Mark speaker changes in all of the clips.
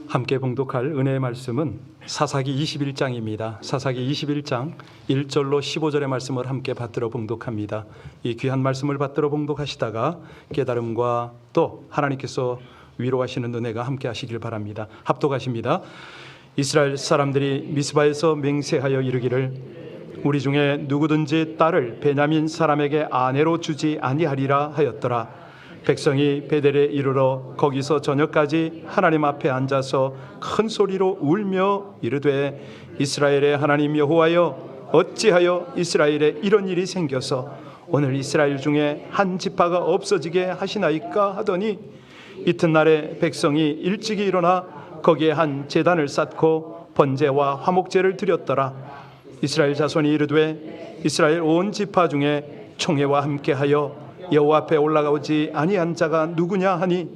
Speaker 1: 함께 봉독할 은혜의 말씀은 사사기 21장입니다. 사사기 21장 1절로 15절의 말씀을 함께 받들어 봉독합니다. 이 귀한 말씀을 받들어 봉독하시다가 깨달음과 또 하나님께서 위로하시는 은혜가 함께 하시길 바랍니다. 합독하십니다. 이스라엘 사람들이 미스바에서 맹세하여 이르기를 우리 중에 누구든지 딸을 베냐민 사람에게 아내로 주지 아니하리라 하였더라. 백성이 베델에 이르러 거기서 저녁까지 하나님 앞에 앉아서 큰 소리로 울며 이르되 이스라엘의 하나님 여호와여 어찌하여 이스라엘에 이런 일이 생겨서 오늘 이스라엘 중에 한 지파가 없어지게 하시나이까 하더니 이튿날에 백성이 일찍이 일어나 거기에 한 제단을 쌓고 번제와 화목제를 드렸더라. 이스라엘 자손이 이르되 이스라엘 온 지파 중에 총회와 함께하여 여호와 앞에 올라가오지 아니한 자가 누구냐 하니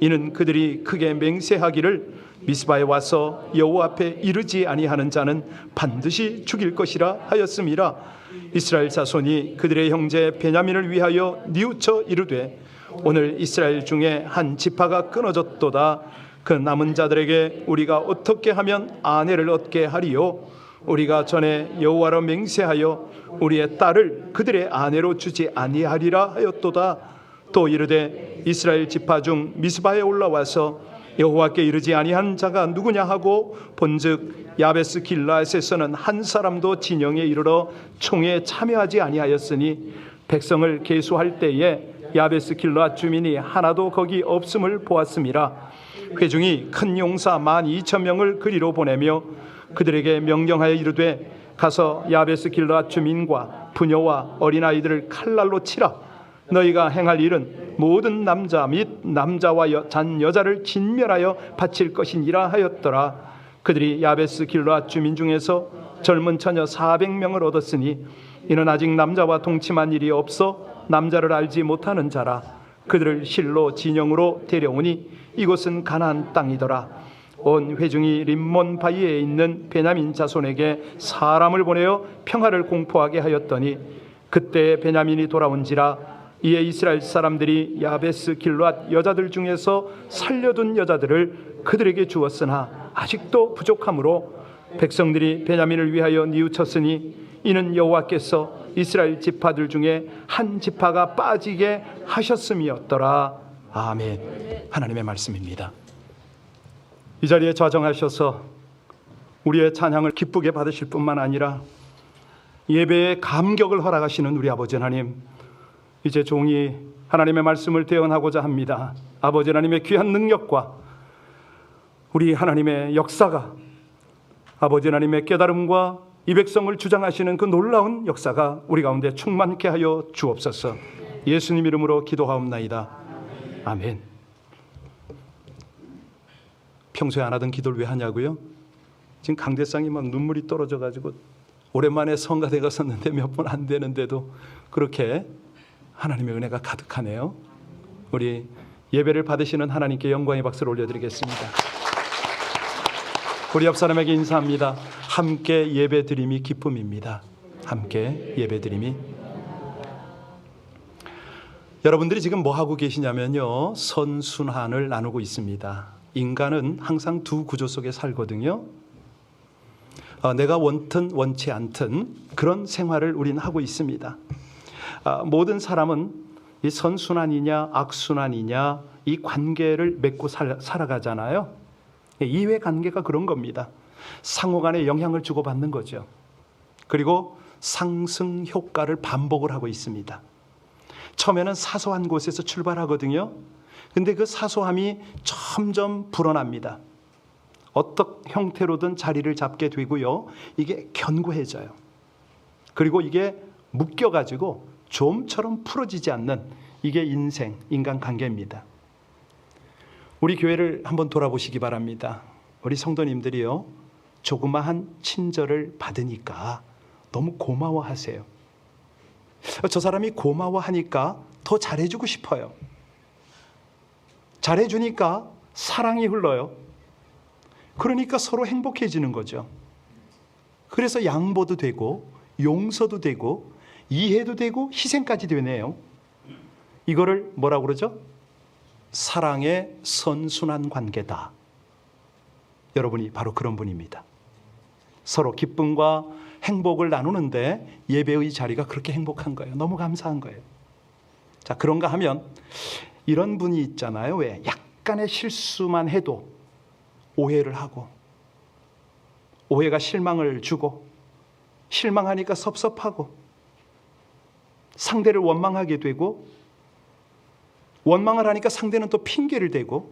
Speaker 1: 이는 그들이 크게 맹세하기를 미스바에 와서 여호와 앞에 이르지 아니하는 자는 반드시 죽일 것이라 하였음이라. 이스라엘 자손이 그들의 형제 베냐민을 위하여 뉘우쳐 이르되 오늘 이스라엘 중에 한 지파가 끊어졌도다. 그 남은 자들에게 우리가 어떻게 하면 아내를 얻게 하리요? 우리가 전에 여호와로 맹세하여 우리의 딸을 그들의 아내로 주지 아니하리라 하였도다. 또 이르되 이스라엘 지파 중 미스바에 올라와서 여호와께 이르지 아니한 자가 누구냐 하고 본즉 야베스 길라앗에서는 한 사람도 진영에 이르러 총회에 참여하지 아니하였으니 백성을 계수할 때에 야베스 길라앗 주민이 하나도 거기 없음을 보았음이라. 회중이 큰 용사 12,000명을 그리로 보내며 그들에게 명령하여 이르되 가서 야베스 길라앗 주민과 부녀와 어린아이들을 칼날로 치라. 너희가 행할 일은 모든 남자 및 남자와 잔 여자를 진멸하여 바칠 것이니라 하였더라. 그들이 야베스 길라앗 주민 중에서 젊은 처녀 400명을 얻었으니 이는 아직 남자와 동침한 일이 없어 남자를 알지 못하는 자라. 그들을 실로 진영으로 데려오니 이곳은 가나안 땅이더라. 온 회중이 림몬 바위에 있는 베냐민 자손에게 사람을 보내어 평화를 공포하게 하였더니 그때 베냐민이 돌아온지라. 이에 이스라엘 사람들이 야베스 길라앗 여자들 중에서 살려둔 여자들을 그들에게 주었으나 아직도 부족하므로 백성들이 베냐민을 위하여 뉘우쳤으니 이는 여호와께서 이스라엘 지파들 중에 한 지파가 빠지게 하셨음이었더라. 아멘. 하나님의 말씀입니다. 이 자리에 좌정하셔서 우리의 찬양을 기쁘게 받으실 뿐만 아니라 예배의 감격을 허락하시는 우리 아버지 하나님, 이제 종이 하나님의 말씀을 대언하고자 합니다. 아버지 하나님의 귀한 능력과 우리 하나님의 역사가, 아버지 하나님의 깨달음과 이 백성을 주장하시는 그 놀라운 역사가 우리 가운데 충만케 하여 주옵소서. 예수님 이름으로 기도하옵나이다. 아멘. 평소에 안 하던 기도를 왜 하냐고요? 지금 강대상이 막 눈물이 떨어져가지고 오랜만에 성가대 갔었는데 몇 번 안 되는데도 그렇게 하나님의 은혜가 가득하네요. 우리 예배를 받으시는 하나님께 영광의 박수를 올려드리겠습니다. 우리 옆 사람에게 인사합니다. 함께 예배드림이 기쁨입니다. 함께 예배드림이. 여러분들이 지금 뭐 하고 계시냐면요, 선순환을 나누고 있습니다. 인간은 항상 두 구조 속에 살거든요. 내가 원튼 원치 않든 그런 생활을 우리는 하고 있습니다. 모든 사람은 이 선순환이냐 악순환이냐 이 관계를 맺고 살아가잖아요. 이해관계가 그런 겁니다. 상호간에 영향을 주고받는 거죠. 그리고 상승 효과를 반복을 하고 있습니다. 처음에는 사소한 곳에서 출발하거든요. 근데 그 사소함이 점점 불어납니다. 어떤 형태로든 자리를 잡게 되고요. 이게 견고해져요. 그리고 이게 묶여가지고 좀처럼 풀어지지 않는 이게 인간관계입니다. 우리 교회를 한번 돌아보시기 바랍니다. 우리 성도님들이요, 조그마한 친절을 받으니까 너무 고마워하세요. 저 사람이 고마워하니까 더 잘해주고 싶어요. 잘해주니까 사랑이 흘러요. 그러니까 서로 행복해지는 거죠. 그래서 양보도 되고 용서도 되고 이해도 되고 희생까지 되네요. 이거를 뭐라고 그러죠? 사랑의 선순환 관계다. 여러분이 바로 그런 분입니다. 서로 기쁨과 행복을 나누는데 예배의 자리가 그렇게 행복한 거예요. 너무 감사한 거예요. 자, 그런가 하면 이런 분이 있잖아요. 왜? 약간의 실수만 해도 오해를 하고, 오해가 실망을 주고, 실망하니까 섭섭하고, 상대를 원망하게 되고, 원망을 하니까 상대는 또 핑계를 대고,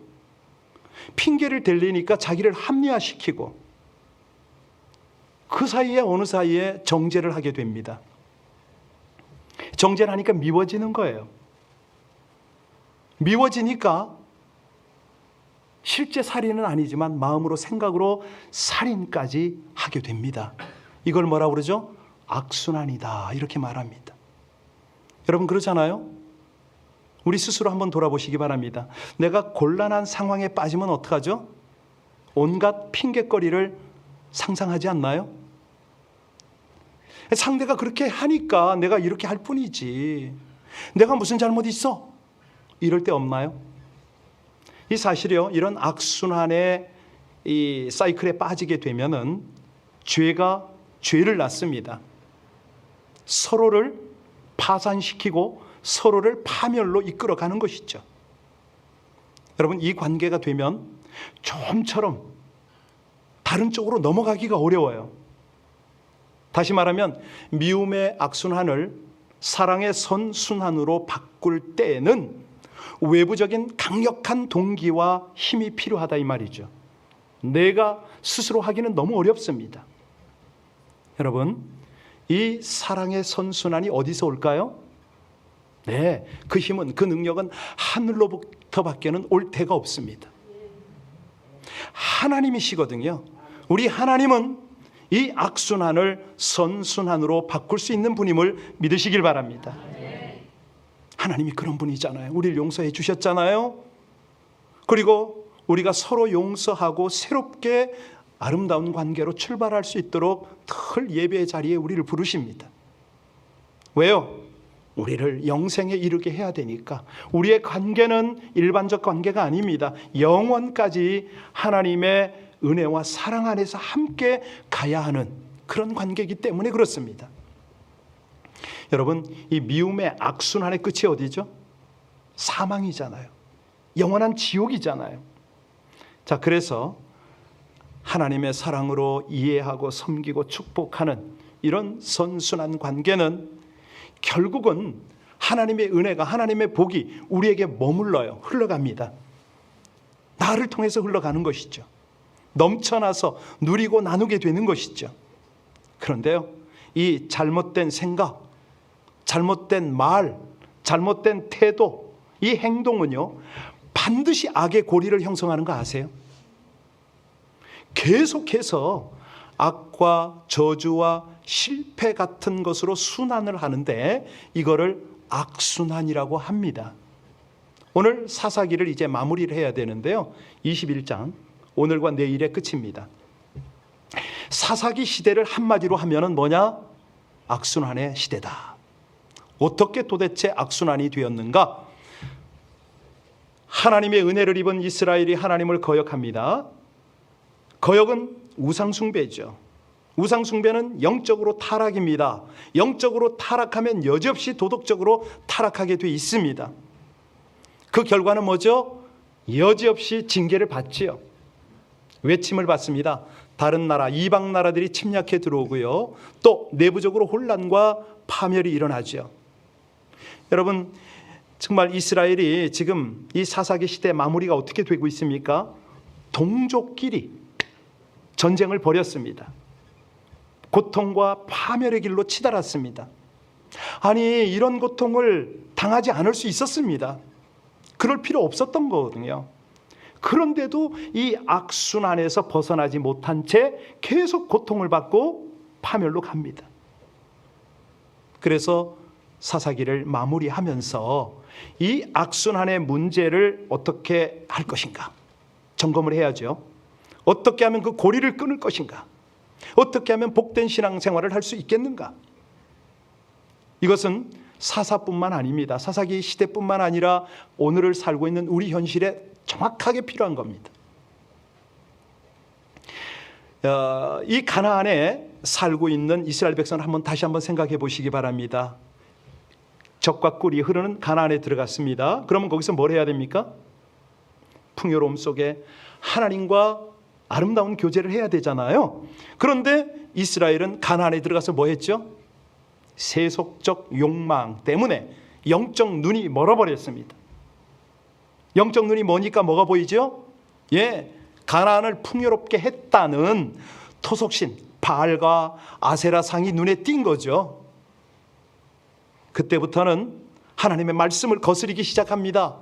Speaker 1: 핑계를 대려니까 자기를 합리화시키고, 그 사이에 어느 사이에 정죄를 하게 됩니다. 정죄를 하니까 미워지는 거예요. 미워지니까 실제 살인은 아니지만 마음으로 생각으로 살인까지 하게 됩니다. 이걸 뭐라고 그러죠? 악순환이다, 이렇게 말합니다. 여러분 그렇잖아요? 우리 스스로 한번 돌아보시기 바랍니다. 내가 곤란한 상황에 빠지면 어떡하죠? 온갖 핑계거리를 상상하지 않나요? 상대가 그렇게 하니까 내가 이렇게 할 뿐이지, 내가 무슨 잘못이 있어? 이럴 때 없나요? 이 사실이요, 이런 악순환의 이 사이클에 빠지게 되면은 죄가 죄를 낳습니다. 서로를 파산시키고 서로를 파멸로 이끌어가는 것이죠. 여러분, 이 관계가 되면 좀처럼 다른 쪽으로 넘어가기가 어려워요. 다시 말하면 미움의 악순환을 사랑의 선순환으로 바꿀 때에는 외부적인 강력한 동기와 힘이 필요하다, 이 말이죠. 내가 스스로 하기는 너무 어렵습니다. 여러분, 이 사랑의 선순환이 어디서 올까요? 네, 그 힘은, 그 능력은 하늘로부터밖에는 올 데가 없습니다. 하나님이시거든요. 우리 하나님은 이 악순환을 선순환으로 바꿀 수 있는 분임을 믿으시길 바랍니다. 하나님이 그런 분이잖아요. 우리를 용서해 주셨잖아요. 그리고 우리가 서로 용서하고 새롭게 아름다운 관계로 출발할 수 있도록 늘 예배의 자리에 우리를 부르십니다. 왜요? 우리를 영생에 이르게 해야 되니까. 우리의 관계는 일반적 관계가 아닙니다. 영원까지 하나님의 은혜와 사랑 안에서 함께 가야 하는 그런 관계이기 때문에 그렇습니다. 여러분, 이 미움의 악순환의 끝이 어디죠? 사망이잖아요. 영원한 지옥이잖아요. 자, 그래서 하나님의 사랑으로 이해하고 섬기고 축복하는 이런 선순환 관계는 결국은 하나님의 은혜가, 하나님의 복이 우리에게 머물러요. 흘러갑니다. 나를 통해서 흘러가는 것이죠. 넘쳐나서 누리고 나누게 되는 것이죠. 그런데요, 이 잘못된 생각, 잘못된 말, 잘못된 태도, 이 행동은요 반드시 악의 고리를 형성하는 거 아세요? 계속해서 악과 저주와 실패 같은 것으로 순환을 하는데 이거를 악순환이라고 합니다. 오늘 사사기를 이제 마무리를 해야 되는데요, 21장 오늘과 내일의 끝입니다. 사사기 시대를 한마디로 하면은 뭐냐? 악순환의 시대다. 어떻게 도대체 악순환이 되었는가? 하나님의 은혜를 입은 이스라엘이 하나님을 거역합니다. 거역은 우상숭배죠. 우상숭배는 영적으로 타락입니다. 영적으로 타락하면 여지없이 도덕적으로 타락하게 돼 있습니다. 그 결과는 뭐죠? 여지없이 징계를 받지요. 외침을 받습니다. 다른 나라, 이방 나라들이 침략해 들어오고요, 또 내부적으로 혼란과 파멸이 일어나죠. 여러분, 정말 이스라엘이 지금 이 사사기 시대 마무리가 어떻게 되고 있습니까? 동족끼리 전쟁을 벌였습니다. 고통과 파멸의 길로 치달았습니다. 아니, 이런 고통을 당하지 않을 수 있었습니다. 그럴 필요 없었던 거거든요. 그런데도 이 악순환에서 벗어나지 못한 채 계속 고통을 받고 파멸로 갑니다. 그래서 사사기를 마무리하면서 이 악순환의 문제를 어떻게 할 것인가 점검을 해야죠. 어떻게 하면 그 고리를 끊을 것인가, 어떻게 하면 복된 신앙생활을 할 수 있겠는가. 이것은 사사뿐만 아닙니다. 사사기 시대뿐만 아니라 오늘을 살고 있는 우리 현실에 정확하게 필요한 겁니다. 이 가나안에 살고 있는 이스라엘 백성을 다시 한번 생각해 보시기 바랍니다. 젖과 꿀이 흐르는 가나안에 들어갔습니다. 그러면 거기서 뭘 해야 됩니까? 풍요로움 속에 하나님과 아름다운 교제를 해야 되잖아요. 그런데 이스라엘은 가나안에 들어가서 뭐 했죠? 세속적 욕망 때문에 영적 눈이 멀어버렸습니다. 영적 눈이 머니까 뭐가 보이죠? 가나안을 풍요롭게 했다는 토속신 바알과 아세라 상이 눈에 띈 거죠. 그때부터는 하나님의 말씀을 거스르기 시작합니다.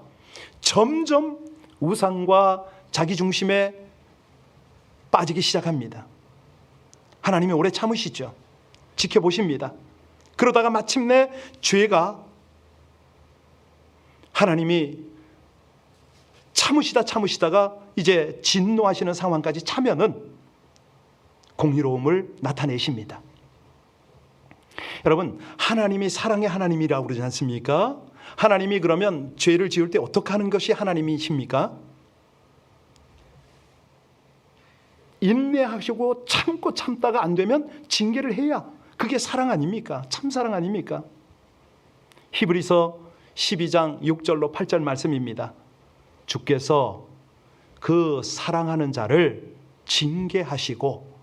Speaker 1: 점점 우상과 자기 중심에 빠지기 시작합니다. 하나님이 오래 참으시죠. 지켜보십니다. 그러다가 마침내 죄가 하나님이 참으시다가 이제 진노하시는 상황까지 차면은 공의로움을 나타내십니다. 여러분, 하나님이 사랑의 하나님이라고 그러지 않습니까? 하나님이 그러면 죄를 지을 때 어떻게 하는 것이 하나님이십니까? 인내하시고 참고 참다가 안 되면 징계를 해야 그게 사랑 아닙니까? 참사랑 아닙니까? 히브리서 12장 6절로 8절 말씀입니다. 주께서 그 사랑하는 자를 징계하시고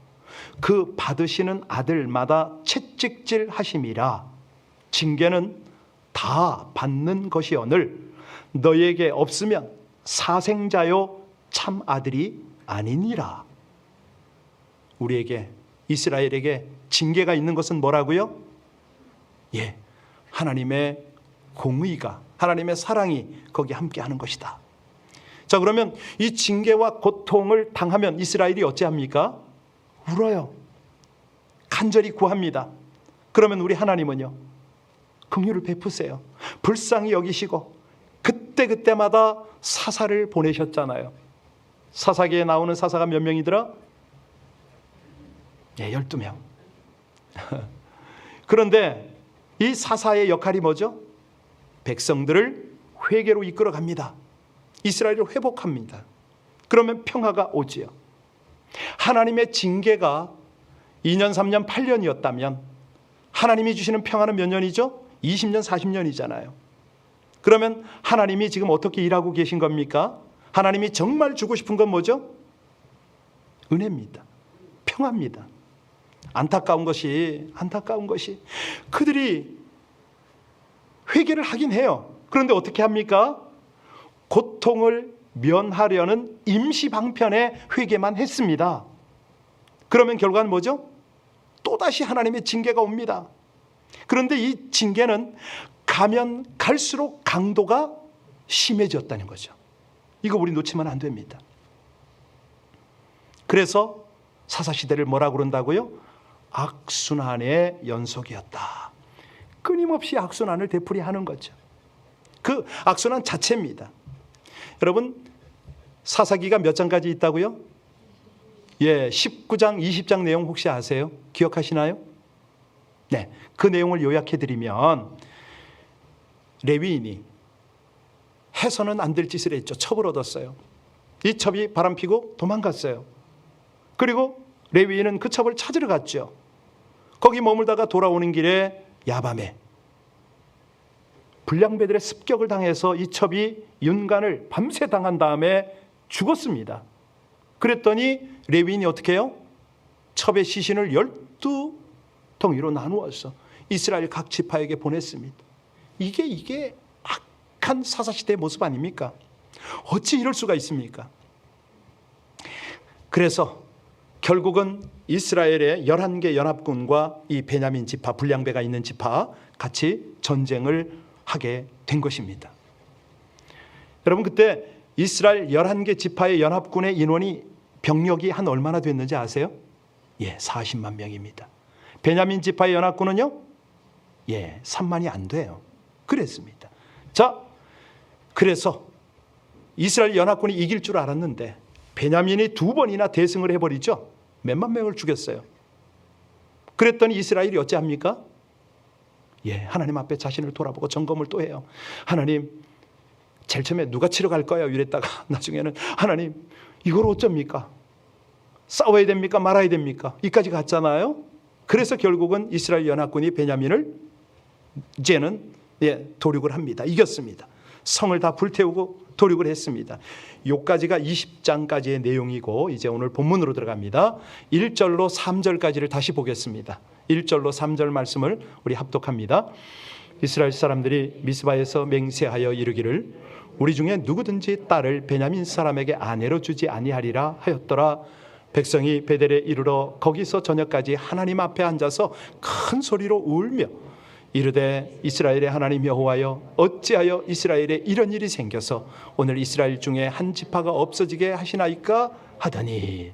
Speaker 1: 그 받으시는 아들마다 채찍질 하심이라. 징계는 다 받는 것이오늘 너에게 없으면 사생자요 참 아들이 아니니라. 우리에게, 이스라엘에게 징계가 있는 것은 뭐라고요? 하나님의 공의가, 하나님의 사랑이 거기 함께하는 것이다. 자, 그러면 이 징계와 고통을 당하면 이스라엘이 어찌합니까? 울어요. 간절히 구합니다. 그러면 우리 하나님은요, 긍휼을 베푸세요. 불쌍히 여기시고 그때마다 사사를 보내셨잖아요. 사사기에 나오는 사사가 몇 명이더라? 12명. 그런데 이 사사의 역할이 뭐죠? 백성들을 회개로 이끌어 갑니다. 이스라엘을 회복합니다. 그러면 평화가 오지요. 하나님의 징계가 2년, 3년, 8년이었다면 하나님이 주시는 평화는 몇 년이죠? 20년, 40년이잖아요. 그러면 하나님이 지금 어떻게 일하고 계신 겁니까? 하나님이 정말 주고 싶은 건 뭐죠? 은혜입니다. 평화입니다. 안타까운 것이 그들이 회개를 하긴 해요. 그런데 어떻게 합니까? 고통을 면하려는 임시 방편의 회개만 했습니다. 그러면 결과는 뭐죠? 또다시 하나님의 징계가 옵니다. 그런데 이 징계는 가면 갈수록 강도가 심해졌다는 거죠. 이거 우리 놓치면 안 됩니다. 그래서 사사시대를 뭐라고 그런다고요? 악순환의 연속이었다. 끊임없이 악순환을 되풀이하는 거죠. 그 악순환 자체입니다. 여러분, 사사기가 몇 장까지 있다고요? 19장, 20장 내용 혹시 아세요? 기억하시나요? 네, 그 내용을 요약해드리면 레위인이 해서는 안 될 짓을 했죠. 첩을 얻었어요. 이 첩이 바람피고 도망갔어요. 그리고 레위인은 그 첩을 찾으러 갔죠. 거기 머물다가 돌아오는 길에 야밤에 불량배들의 습격을 당해서 이 첩이 윤간을 밤새 당한 다음에 죽었습니다. 그랬더니 레위인이 어떻게 해요? 첩의 시신을 12덩이로 나누어서 이스라엘 각 지파에게 보냈습니다. 이게 악한 사사시대의 모습 아닙니까? 어찌 이럴 수가 있습니까? 그래서 결국은 이스라엘의 11개 연합군과 이 베냐민 지파, 불량배가 있는 지파 같이 전쟁을 하게 된 것입니다. 여러분, 그때 이스라엘 11개 지파의 연합군의 인원이, 병력이 한 얼마나 됐는지 아세요? 40만 명입니다. 베냐민 지파의 연합군은요? 3만이 안 돼요. 그랬습니다. 자, 그래서 이스라엘 연합군이 이길 줄 알았는데 베냐민이 2번이나 대승을 해버리죠. 몇만 명을 죽였어요. 그랬더니 이스라엘이 어찌합니까? 하나님 앞에 자신을 돌아보고 점검을 또 해요. 하나님, 제일 처음에 누가 치러 갈 거야 이랬다가 나중에는 하나님, 이걸 어쩝니까? 싸워야 됩니까? 말아야 됩니까? 이까지 갔잖아요. 그래서 결국은 이스라엘 연합군이 베냐민을 이제는 도륙을 합니다. 이겼습니다. 성을 다 불태우고 도륙을 했습니다. 요까지가 20장까지의 내용이고 이제 오늘 본문으로 들어갑니다. 1절로 3절까지를 다시 보겠습니다. 1절로 3절 말씀을 우리 합독합니다. 이스라엘 사람들이 미스바에서 맹세하여 이르기를 우리 중에 누구든지 딸을 베냐민 사람에게 아내로 주지 아니하리라 하였더라. 백성이 베델에 이르러 거기서 저녁까지 하나님 앞에 앉아서 큰 소리로 울며 이르되 이스라엘의 하나님 여호와여 어찌하여 이스라엘에 이런 일이 생겨서 오늘 이스라엘 중에 한 지파가 없어지게 하시나이까 하더니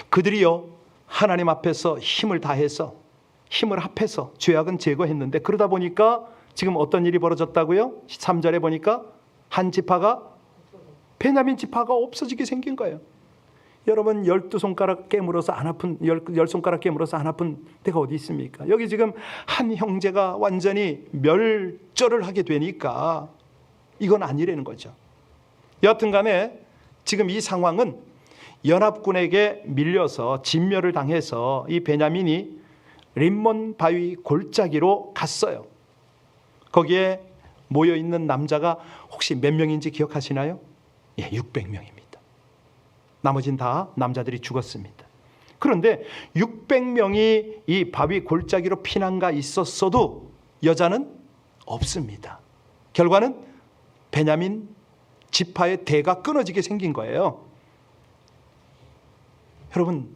Speaker 1: 그들이요 하나님 앞에서 힘을 다해서 힘을 합해서 죄악은 제거했는데 그러다 보니까 지금 어떤 일이 벌어졌다고요? 3절에 보니까 한 지파가 베냐민 지파가 없어지게 생긴 거예요. 여러분 12손가락 깨물어서 안 아픈 10손가락 깨물어서 안 아픈 데가 어디 있습니까? 여기 지금 한 형제가 완전히 멸절을 하게 되니까 이건 아니라는 거죠. 여하튼 간에 지금 이 상황은 연합군에게 밀려서 진멸을 당해서 이 베냐민이 림몬 바위 골짜기로 갔어요. 거기에 모여있는 남자가 혹시 몇 명인지 기억하시나요? 600명입니다. 나머진 다 남자들이 죽었습니다. 그런데 600명이 이 바위 골짜기로 피난가 있었어도 여자는 없습니다. 결과는 베냐민 지파의 대가 끊어지게 생긴 거예요. 여러분,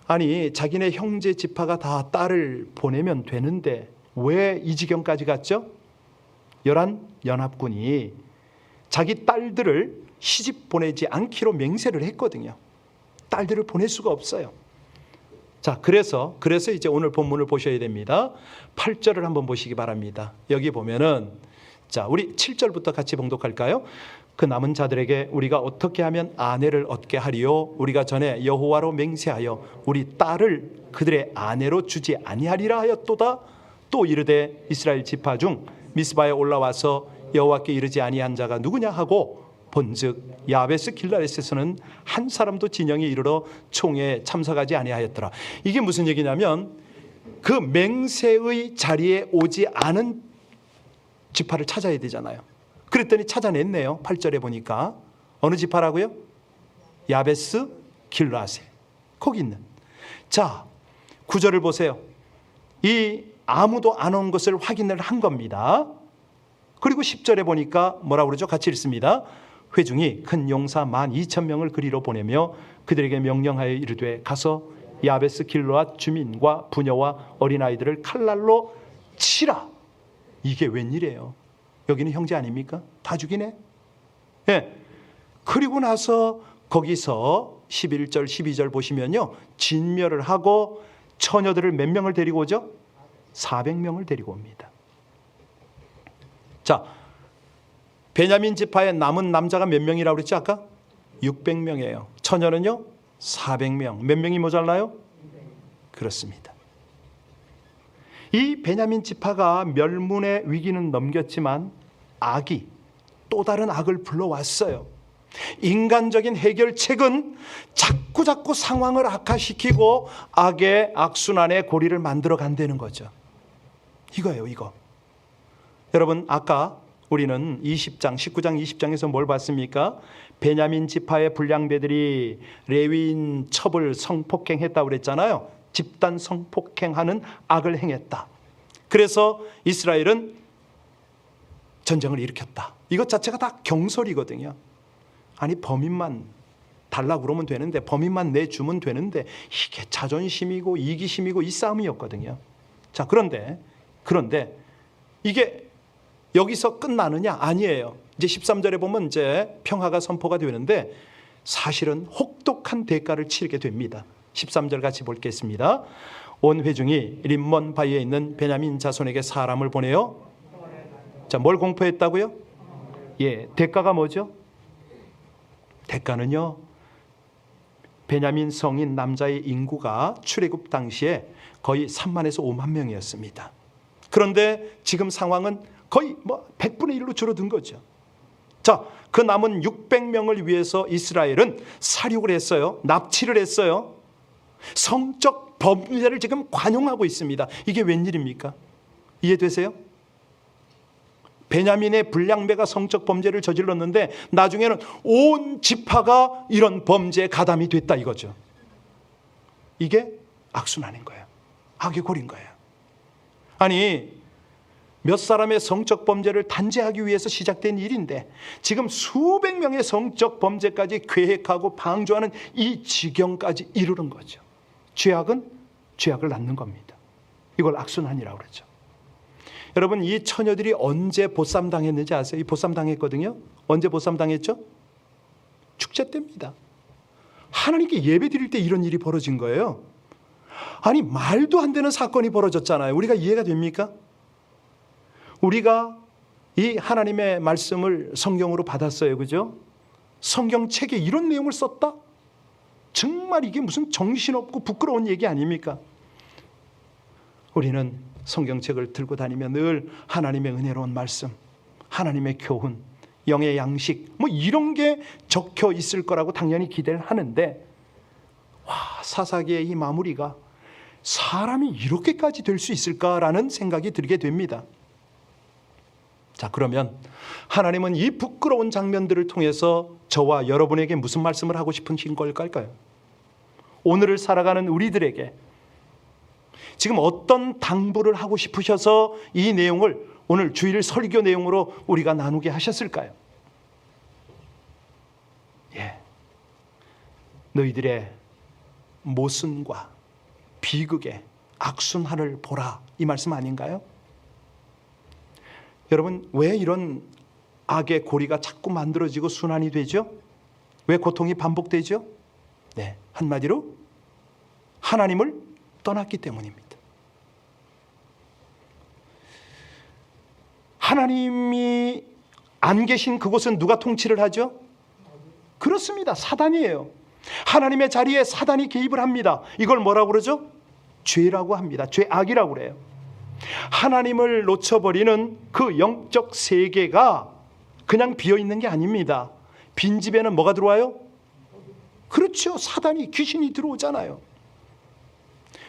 Speaker 1: 아니 자기네 형제 지파가 다 딸을 보내면 되는데 왜 이 지경까지 갔죠? 열한 연합군이 자기 딸들을 시집 보내지 않기로 맹세를 했거든요. 딸들을 보낼 수가 없어요. 자, 그래서 이제 오늘 본문을 보셔야 됩니다. 8절을 한번 보시기 바랍니다. 여기 보면은 자, 우리 7절부터 같이 봉독할까요? 그 남은 자들에게 우리가 어떻게 하면 아내를 얻게 하리요? 우리가 전에 여호와로 맹세하여 우리 딸을 그들의 아내로 주지 아니하리라 하였도다. 또 이르되 이스라엘 지파 중 미스바에 올라와서 여호와께 이르지 아니한 자가 누구냐 하고 본즉 야베스 길라렛에서는 한 사람도 진영에 이르러 총회에 참석하지 아니하였더라. 이게 무슨 얘기냐면 그 맹세의 자리에 오지 않은 지파를 찾아야 되잖아요. 그랬더니 찾아냈네요. 8절에 보니까 어느 지파라고요? 야베스 길라앗에 거기 있는. 자, 9절을 보세요. 이 아무도 안 온 것을 확인을 한 겁니다. 그리고 10절에 보니까 뭐라고 그러죠? 같이 읽습니다. 회중이 큰 용사 12,000명을 그리로 보내며 그들에게 명령하여 이르되 가서 야베스 길르앗 주민과 부녀와 어린아이들을 칼날로 치라. 이게 웬일이에요? 여기는 형제 아닙니까? 다 죽이네. 예. 그리고 나서 거기서 11절 12절 보시면요, 진멸을 하고 처녀들을 몇 명을 데리고 오죠? 400명을 데리고 옵니다. 자, 베냐민 지파에 남은 남자가 몇 명이라고 그랬죠? 아까 600명이에요. 처녀는요 400명. 몇 명이 모자라요? 그렇습니다. 이 베냐민 지파가 멸문의 위기는 넘겼지만 악이 또 다른 악을 불러왔어요. 인간적인 해결책은 자꾸 상황을 악화시키고 악의 악순환의 고리를 만들어 간다는 거죠. 이거예요, 이거. 여러분, 아까 우리는 20장, 19장, 20장에서 뭘 봤습니까? 베냐민 지파의 불량배들이 레위인 첩을 성폭행했다고 그랬잖아요. 집단 성폭행하는 악을 행했다. 그래서 이스라엘은 전쟁을 일으켰다. 이것 자체가 다 경솔이거든요. 아니, 범인만 달라고 그러면 되는데, 범인만 내주면 되는데, 이게 자존심이고 이기심이고 이 싸움이었거든요. 자, 그런데 이게 여기서 끝나느냐? 아니에요. 이제 13절에 보면 이제 평화가 선포가 되는데 사실은 혹독한 대가를 치르게 됩니다. 13절 같이 보겠습니다. 온 회중이 림몬 바위에 있는 베냐민 자손에게 사람을 보내요. 자, 뭘 공포했다고요? 예, 대가가 뭐죠? 대가는요, 베냐민 성인 남자의 인구가 출애굽 당시에 거의 3만에서 5만 명이었습니다. 그런데 지금 상황은 거의 100분의 1로 줄어든 거죠. 자, 그 남은 600명을 위해서 이스라엘은 살육을 했어요. 납치를 했어요. 성적 범죄를 지금 관용하고 있습니다. 이게 웬일입니까? 이해되세요? 베냐민의 불량배가 성적 범죄를 저질렀는데 나중에는 온 지파가 이런 범죄에 가담이 됐다 이거죠. 이게 악순환인 거예요. 악의 골인 거예요. 아니, 몇 사람의 성적 범죄를 단죄하기 위해서 시작된 일인데 지금 수백 명의 성적 범죄까지 계획하고 방조하는 이 지경까지 이르는 거죠. 죄악은 죄악을 낳는 겁니다. 이걸 악순환이라고 그러죠. 여러분, 이 처녀들이 언제 보쌈 당했는지 아세요? 이 보쌈 당했거든요. 언제 보쌈 당했죠? 축제 때입니다. 하나님께 예배 드릴 때 이런 일이 벌어진 거예요. 아니, 말도 안 되는 사건이 벌어졌잖아요. 우리가 이해가 됩니까? 우리가 이 하나님의 말씀을 성경으로 받았어요. 그죠? 성경책에 이런 내용을 썼다? 정말 이게 무슨 정신없고 부끄러운 얘기 아닙니까? 우리는 성경책을 들고 다니면 늘 하나님의 은혜로운 말씀, 하나님의 교훈, 영의 양식 뭐 이런 게 적혀 있을 거라고 당연히 기대를 하는데, 와, 사사기의 이 마무리가 사람이 이렇게까지 될 수 있을까라는 생각이 들게 됩니다. 자, 그러면 하나님은 이 부끄러운 장면들을 통해서 저와 여러분에게 무슨 말씀을 하고 싶으신 걸까요? 오늘을 살아가는 우리들에게 지금 어떤 당부를 하고 싶으셔서 이 내용을 오늘 주일 설교 내용으로 우리가 나누게 하셨을까요? 너희들의 모순과 비극의 악순환을 보라, 이 말씀 아닌가요? 여러분, 왜 이런 악의 고리가 자꾸 만들어지고 순환이 되죠? 왜 고통이 반복되죠? 네, 한마디로 하나님을 떠났기 때문입니다. 하나님이 안 계신 그곳은 누가 통치를 하죠? 그렇습니다. 사단이에요. 하나님의 자리에 사단이 개입을 합니다. 이걸 뭐라고 그러죠? 죄라고 합니다. 죄악이라고 그래요. 하나님을 놓쳐버리는 그 영적 세계가 그냥 비어있는 게 아닙니다. 빈집에는 뭐가 들어와요? 그렇죠. 사단이, 귀신이 들어오잖아요.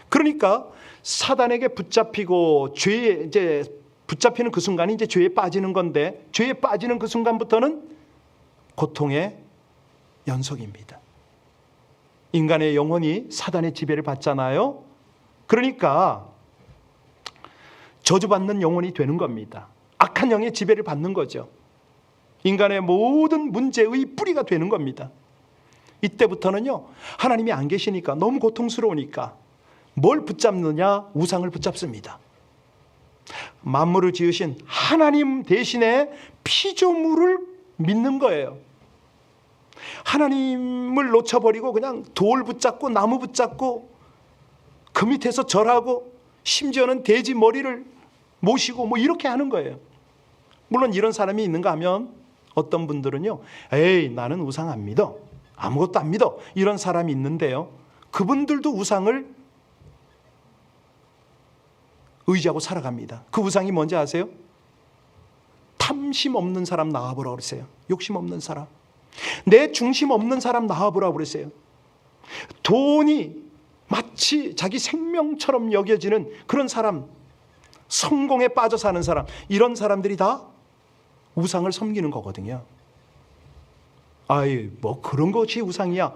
Speaker 1: 그러니까 사단에게 붙잡히고 죄에 이제 붙잡히는 그 순간이 이제 죄에 빠지는 건데, 죄에 빠지는 그 순간부터는 고통의 연속입니다. 인간의 영혼이 사단의 지배를 받잖아요. 그러니까 저주받는 영혼이 되는 겁니다. 악한 영의 지배를 받는 거죠. 인간의 모든 문제의 뿌리가 되는 겁니다. 이때부터는요, 하나님이 안 계시니까, 너무 고통스러우니까 뭘 붙잡느냐? 우상을 붙잡습니다. 만물을 지으신 하나님 대신에 피조물을 믿는 거예요. 하나님을 놓쳐버리고 그냥 돌 붙잡고 나무 붙잡고 그 밑에서 절하고 심지어는 돼지 머리를 모시고 뭐 이렇게 하는 거예요. 물론 이런 사람이 있는가 하면 어떤 분들은요, 에이, 나는 우상 안 믿어, 아무것도 안 믿어, 이런 사람이 있는데요, 그분들도 우상을 의지하고 살아갑니다. 그 우상이 뭔지 아세요? 탐심 없는 사람 나와보라고 그러세요. 욕심 없는 사람, 내 중심 없는 사람 나와보라고 그러세요. 돈이 마치 자기 생명처럼 여겨지는 그런 사람, 성공에 빠져 사는 사람, 이런 사람들이 다 우상을 섬기는 거거든요. 아이, 뭐 그런 것이 우상이야.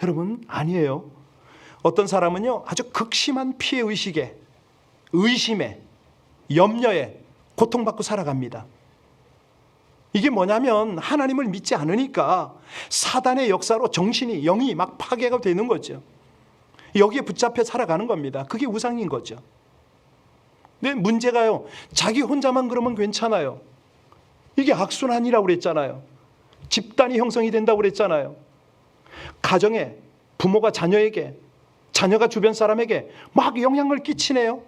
Speaker 1: 여러분, 아니에요. 어떤 사람은요, 아주 극심한 피해의식에, 의심에, 염려에 고통받고 살아갑니다. 이게 뭐냐면 하나님을 믿지 않으니까 사단의 역사로 정신이, 영이 막 파괴가 되는 거죠. 여기에 붙잡혀 살아가는 겁니다. 그게 우상인 거죠. 근데 문제가요, 자기 혼자만 그러면 괜찮아요. 이게 악순환이라고 그랬잖아요. 집단이 형성이 된다고 그랬잖아요. 가정에, 부모가 자녀에게, 자녀가 주변 사람에게 막 영향을 끼치네요.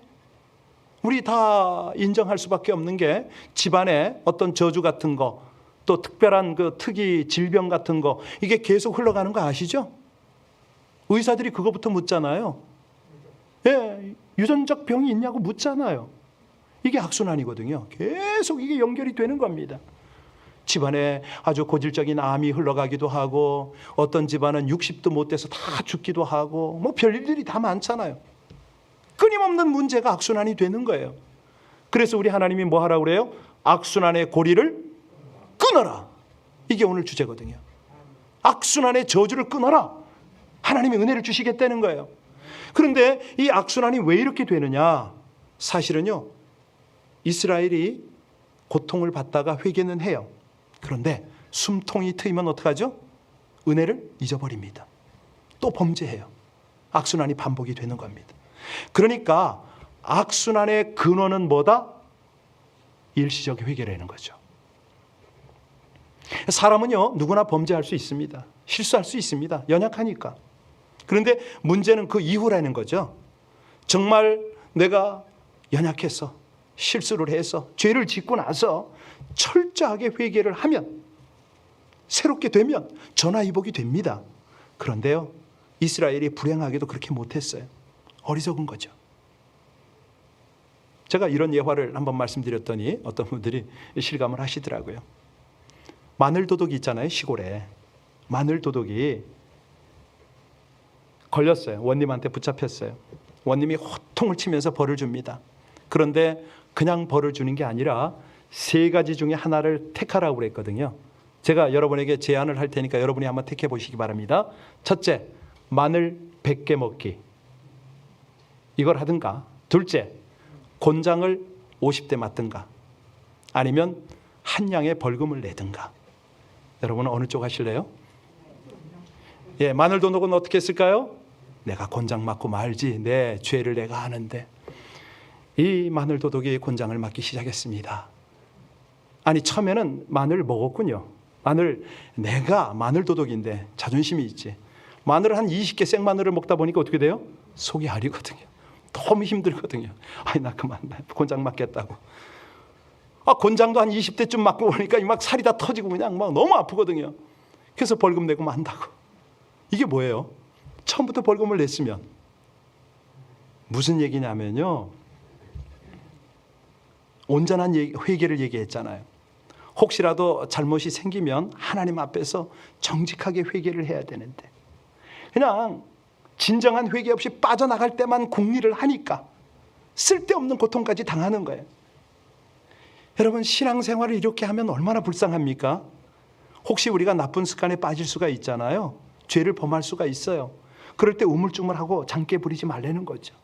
Speaker 1: 우리 다 인정할 수밖에 없는 게 집안에 어떤 저주 같은 거, 또 특별한 그 특이 질병 같은 거, 이게 계속 흘러가는 거 아시죠? 의사들이 그거부터 묻잖아요. 예, 유전적 병이 있냐고 묻잖아요. 이게 악순환이거든요. 계속 이게 연결이 되는 겁니다. 집안에 아주 고질적인 암이 흘러가기도 하고 어떤 집안은 60도 못 돼서 다 죽기도 하고 뭐 별일들이 다 많잖아요. 끊임없는 문제가 악순환이 되는 거예요. 그래서 우리 하나님이 뭐 하라고 그래요? 악순환의 고리를 끊어라. 이게 오늘 주제거든요. 악순환의 저주를 끊어라. 하나님이 은혜를 주시겠다는 거예요. 그런데 이 악순환이 왜 이렇게 되느냐? 사실은요, 이스라엘이 고통을 받다가 회개는 해요. 그런데 숨통이 트이면 어떡하죠? 은혜를 잊어버립니다. 또 범죄해요. 악순환이 반복이 되는 겁니다. 그러니까 악순환의 근원은 뭐다? 일시적 회개라는 거죠. 사람은요, 누구나 범죄할 수 있습니다. 실수할 수 있습니다. 연약하니까. 그런데 문제는 그 이후라는 거죠. 정말 내가 연약해서 실수를 해서 죄를 짓고 나서 철저하게 회개를 하면, 새롭게 되면 전화위복이 됩니다. 그런데요, 이스라엘이 불행하게도 그렇게 못했어요. 어리석은 거죠. 제가 이런 예화를 한번 말씀드렸더니 어떤 분들이 실감을 하시더라고요. 마늘도둑이 있잖아요, 시골에. 마늘도둑이 걸렸어요. 원님한테 붙잡혔어요. 원님이 호통을 치면서 벌을 줍니다. 그런데 그냥 벌을 주는 게 아니라 3가지 중에 하나를 택하라고 그랬거든요. 제가 여러분에게 제안을 할 테니까 여러분이 한번 택해 보시기 바랍니다. 첫째, 마늘 100개 먹기. 이걸 하든가. 둘째, 곤장을 50대 맞든가. 아니면 한 양의 벌금을 내든가. 여러분은 어느 쪽 하실래요? 예, 마늘도둑은 어떻게 했을까요? 내가 곤장 맞고 말지. 내 죄를 내가 아는데. 이 마늘도둑이 곤장을 맞기 시작했습니다. 아니, 처음에는 마늘 먹었군요. 내가 마늘도둑인데 자존심이 있지. 마늘을 한 20개 생마늘을 먹다 보니까 어떻게 돼요? 속이 아리거든요. 너무 힘들거든요. 아니, 나 그만, 곤장 맞겠다고. 곤장도 한 20대쯤 맞고 보니까 막 살이 다 터지고 그냥 막 너무 아프거든요. 그래서 벌금 내고 만다고. 이게 뭐예요? 처음부터 벌금을 냈으면 무슨 얘기냐면요, 온전한 회개를 얘기했잖아요. 혹시라도 잘못이 생기면 하나님 앞에서 정직하게 회개를 해야 되는데 그냥 진정한 회개 없이 빠져나갈 때만 궁리를 하니까 쓸데없는 고통까지 당하는 거예요. 여러분, 신앙생활을 이렇게 하면 얼마나 불쌍합니까? 혹시 우리가 나쁜 습관에 빠질 수가 있잖아요. 죄를 범할 수가 있어요. 그럴 때 우물쭈물하고 장깨 부리지 말라는 거죠.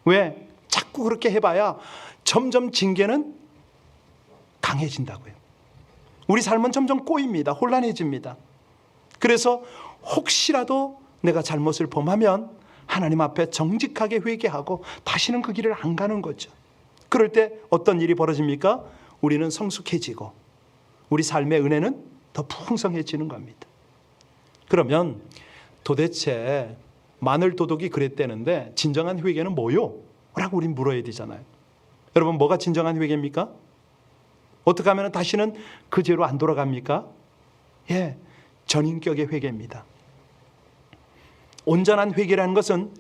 Speaker 1: 왜? 자꾸 그렇게 해봐야 점점 징계는 강해진다고요. 우리 삶은 점점 꼬입니다. 혼란해집니다. 그래서 혹시라도 내가 잘못을 범하면 하나님 앞에 정직하게 회개하고 다시는 그 길을 안 가는 거죠. 그럴 때 어떤 일이 벌어집니까? 우리는 성숙해지고 우리 삶의 은혜는 더 풍성해지는 겁니다. 그러면 도대체 마늘도둑이 그랬다는데 진정한 회개는 뭐요? 라고 우린 물어야 되잖아요. 여러분, 뭐가 진정한 회개입니까? 어떻게 하면 다시는 그 죄로 안 돌아갑니까? 예, 전인격의 회개입니다. 온전한 회개라는 것은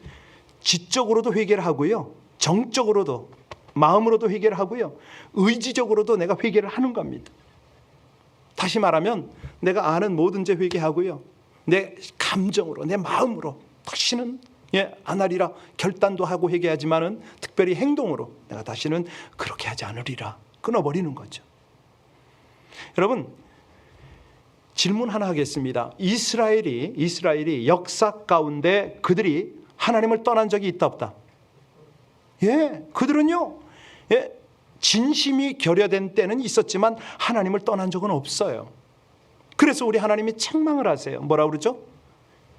Speaker 1: 지적으로도 회개를 하고요, 정적으로도, 마음으로도 회개를 하고요, 의지적으로도 내가 회개를 하는 겁니다. 다시 말하면 내가 아는 모든 죄 회개하고요, 내 감정으로, 내 마음으로 다시는 안 하리라 결단도 하고 회개하지만은 특별히 행동으로 내가 다시는 그렇게 하지 않으리라 끊어버리는 거죠. 여러분, 질문 하나 하겠습니다. 이스라엘이 역사 가운데 그들이 하나님을 떠난 적이 있다 없다? 예, 그들은요, 진심이 결여된 때는 있었지만 하나님을 떠난 적은 없어요. 그래서 우리 하나님이 책망을 하세요. 뭐라고 그러죠?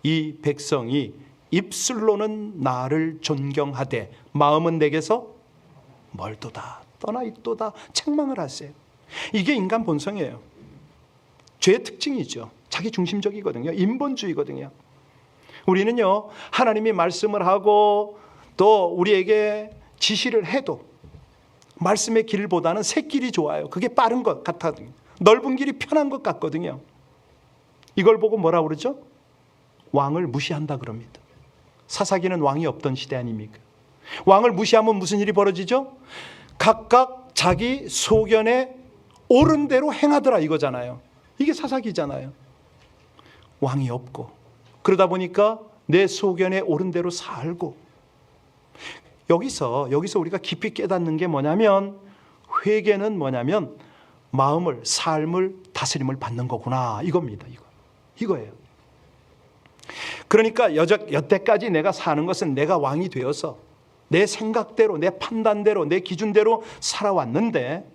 Speaker 1: 이 백성이 입술로는 나를 존경하되 마음은 내게서 멀도다, 떠나 있도다, 책망을 하세요. 이게 인간 본성이에요. 죄의 특징이죠. 자기 중심적이거든요. 인본주의거든요. 우리는요, 하나님이 말씀을 하고 또 우리에게 지시를 해도 말씀의 길보다는 새 길이 좋아요. 그게 빠른 것 같거든요. 넓은 길이 편한 것 같거든요. 이걸 보고 뭐라고 그러죠? 왕을 무시한다 그럽니다. 사사기는 왕이 없던 시대 아닙니까? 왕을 무시하면 무슨 일이 벌어지죠? 각각 자기 소견에 옳은 대로 행하더라 이거잖아요. 이게 사사기잖아요. 왕이 없고, 그러다 보니까 내 소견에 옳은 대로 살고. 여기서 우리가 깊이 깨닫는 게 뭐냐면, 회개는 뭐냐면 마음을, 삶을 다스림을 받는 거구나 이겁니다. 이거예요. 그러니까 여태까지 내가 사는 것은 내가 왕이 되어서 내 생각대로, 내 판단대로, 내 기준대로 살아왔는데,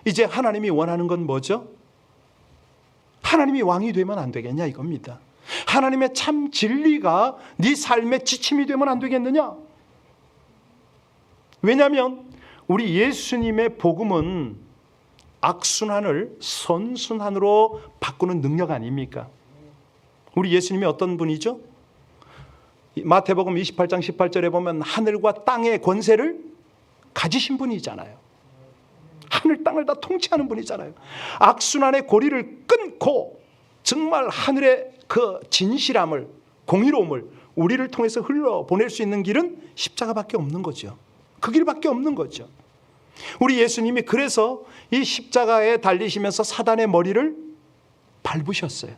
Speaker 1: 이제 하나님이 원하는 건 뭐죠? 하나님이 왕이 되면 안 되겠냐 이겁니다. 하나님의 참 진리가 네 삶의 지침이 되면 안 되겠느냐? 왜냐하면 우리 예수님의 복음은 악순환을 선순환으로 바꾸는 능력 아닙니까? 우리 예수님이 어떤 분이죠? 마태복음 28장 18절에 보면 하늘과 땅의 권세를 가지신 분이잖아요. 하늘 땅을 다 통치하는 분이잖아요. 악순환의 고리를 끊고 정말 하늘의 그 진실함을, 공의로움을 우리를 통해서 흘러보낼 수 있는 길은 십자가밖에 없는 거죠. 그 길밖에 없는 거죠. 우리 예수님이 그래서 이 십자가에 달리시면서 사단의 머리를 밟으셨어요.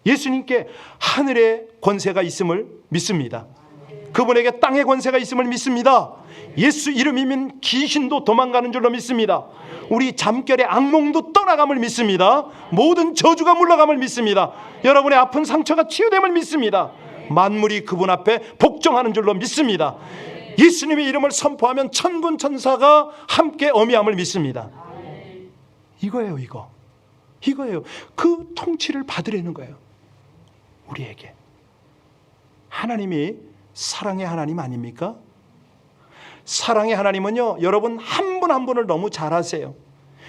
Speaker 1: 예수님께 하늘의 권세가 있음을 믿습니다. 그분에게 땅의 권세가 있음을 믿습니다. 예수 이름이면 귀신도 도망가는 줄로 믿습니다. 우리 잠결의 악몽도 떠나감을 믿습니다. 모든 저주가 물러감을 믿습니다. 여러분의 아픈 상처가 치유됨을 믿습니다. 만물이 그분 앞에 복종하는 줄로 믿습니다. 예수님의 이름을 선포하면 천군 천사가 함께 어미함을 믿습니다. 이거예요. 이거예요. 그 통치를 받으려는 거예요. 우리에게. 하나님이 사랑의 하나님 아닙니까? 사랑의 하나님은요, 여러분 한 분 한 분을 너무 잘 아세요.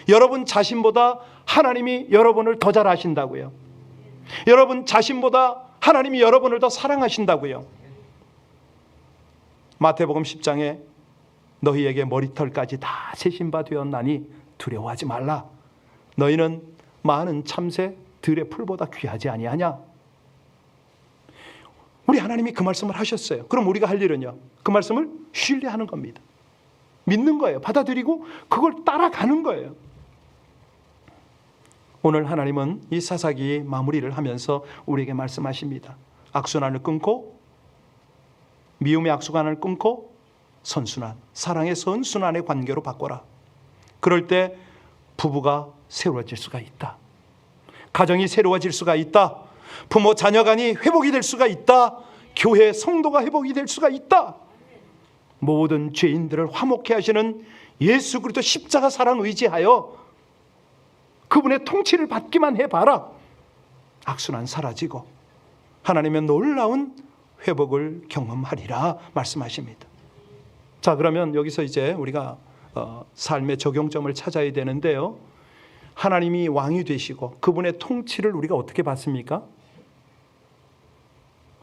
Speaker 1: 여러분 자신보다 하나님이 여러분을 더 잘 아신다고요. 여러분 자신보다 하나님이 여러분을 더 사랑하신다고요. 마태복음 10장에 너희에게 머리털까지 다 세신 바 되었나니 두려워하지 말라. 너희는 많은 참새 들의 풀보다 귀하지 아니하냐. 우리 하나님이 그 말씀을 하셨어요. 그럼 우리가 할 일은요, 그 말씀을 신뢰하는 겁니다. 믿는 거예요. 받아들이고 그걸 따라가는 거예요. 오늘 하나님은 이 사사기 마무리를 하면서 우리에게 말씀하십니다. 악순환을 끊고, 미움의 악순환을 끊고 선순환, 사랑의 선순환의 관계로 바꿔라. 그럴 때 부부가 새로워질 수가 있다. 가정이 새로워질 수가 있다. 부모 자녀 간이 회복이 될 수가 있다. 교회 성도가 회복이 될 수가 있다. 모든 죄인들을 화목해 하시는 예수 그리스도 십자가 사랑 의지하여 그분의 통치를 받기만 해봐라. 악순환 사라지고 하나님의 놀라운 회복을 경험하리라 말씀하십니다. 자, 그러면 여기서 이제 우리가 삶의 적용점을 찾아야 되는데요, 하나님이 왕이 되시고 그분의 통치를 우리가 어떻게 받습니까?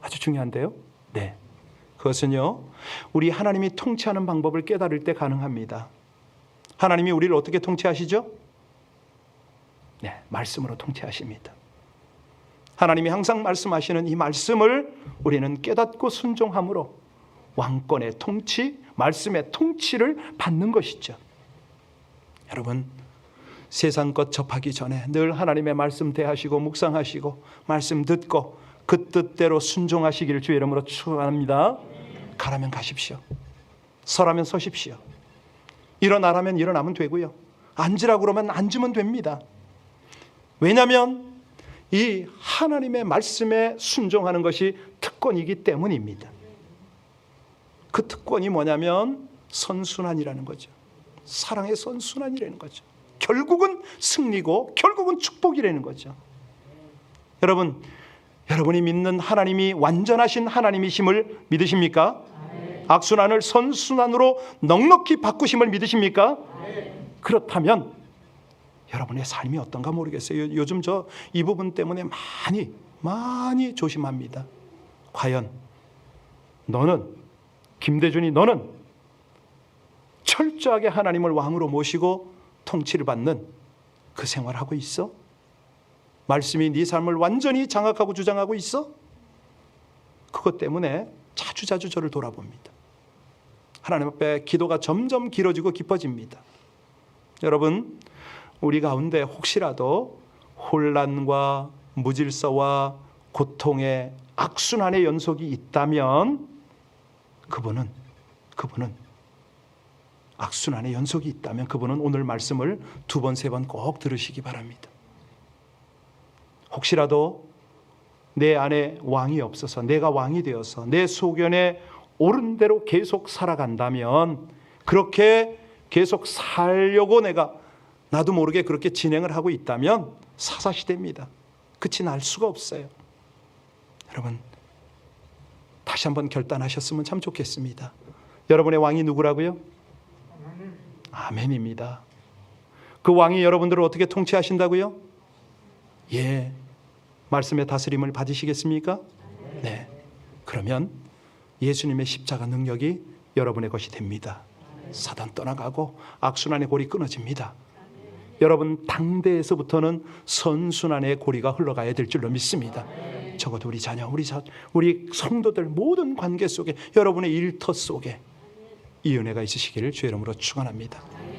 Speaker 1: 아주 중요한데요. 네, 그것은요, 우리 하나님이 통치하는 방법을 깨달을 때 가능합니다. 하나님이 우리를 어떻게 통치하시죠? 네, 말씀으로 통치하십니다. 하나님이 항상 말씀하시는 이 말씀을 우리는 깨닫고 순종함으로 왕권의 통치, 말씀의 통치를 받는 것이죠. 여러분, 세상 것 접하기 전에 늘 하나님의 말씀 대하시고 묵상하시고 말씀 듣고 그 뜻대로 순종하시기를 주의 이름으로 축원합니다. 가라면 가십시오. 서라면 서십시오. 일어나라면 일어나면 되고요. 앉으라고 그러면 앉으면 됩니다. 왜냐하면 이 하나님의 말씀에 순종하는 것이 특권이기 때문입니다. 그 특권이 뭐냐면 선순환이라는 거죠. 사랑의 선순환이라는 거죠. 결국은 승리고 결국은 축복이라는 거죠. 여러분, 여러분이 믿는 하나님이 완전하신 하나님이심을 믿으십니까? 악순환을 선순환으로 넉넉히 바꾸심을 믿으십니까? 그렇다면 여러분의 삶이 어떤가 모르겠어요. 요즘 저 이 부분 때문에 많이 조심합니다. 과연 너는, 김대준이 너는 철저하게 하나님을 왕으로 모시고 통치를 받는 그 생활을 하고 있어? 말씀이 네 삶을 완전히 장악하고 주장하고 있어? 그것 때문에 자주자주 저를 돌아봅니다. 하나님 앞에 기도가 점점 길어지고 깊어집니다. 여러분, 우리 가운데 혹시라도 혼란과 무질서와 고통의 악순환의 연속이 있다면 그분은 악순환의 연속이 있다면 그분은 오늘 말씀을 2번, 3번 꼭 들으시기 바랍니다. 혹시라도 내 안에 왕이 없어서 내가 왕이 되어서 내 소견에 옳은 대로 계속 살아간다면, 그렇게 계속 살려고 내가 나도 모르게 그렇게 진행을 하고 있다면 사사시대입니다. 끝이 날 수가 없어요. 여러분, 다시 한번 결단하셨으면 참 좋겠습니다. 여러분의 왕이 누구라고요? 아멘입니다. 그 왕이 여러분들을 어떻게 통치하신다고요? 예, 말씀의 다스림을 받으시겠습니까? 네. 그러면 예수님의 십자가 능력이 여러분의 것이 됩니다. 사단 떠나가고 악순환의 골이 끊어집니다. 여러분, 당대에서부터는 선순환의 고리가 흘러가야 될 줄로 믿습니다. 적어도 우리 자녀, 우리 성도들 모든 관계 속에, 여러분의 일터 속에 이 은혜가 있으시기를 주의 이름으로 축원합니다.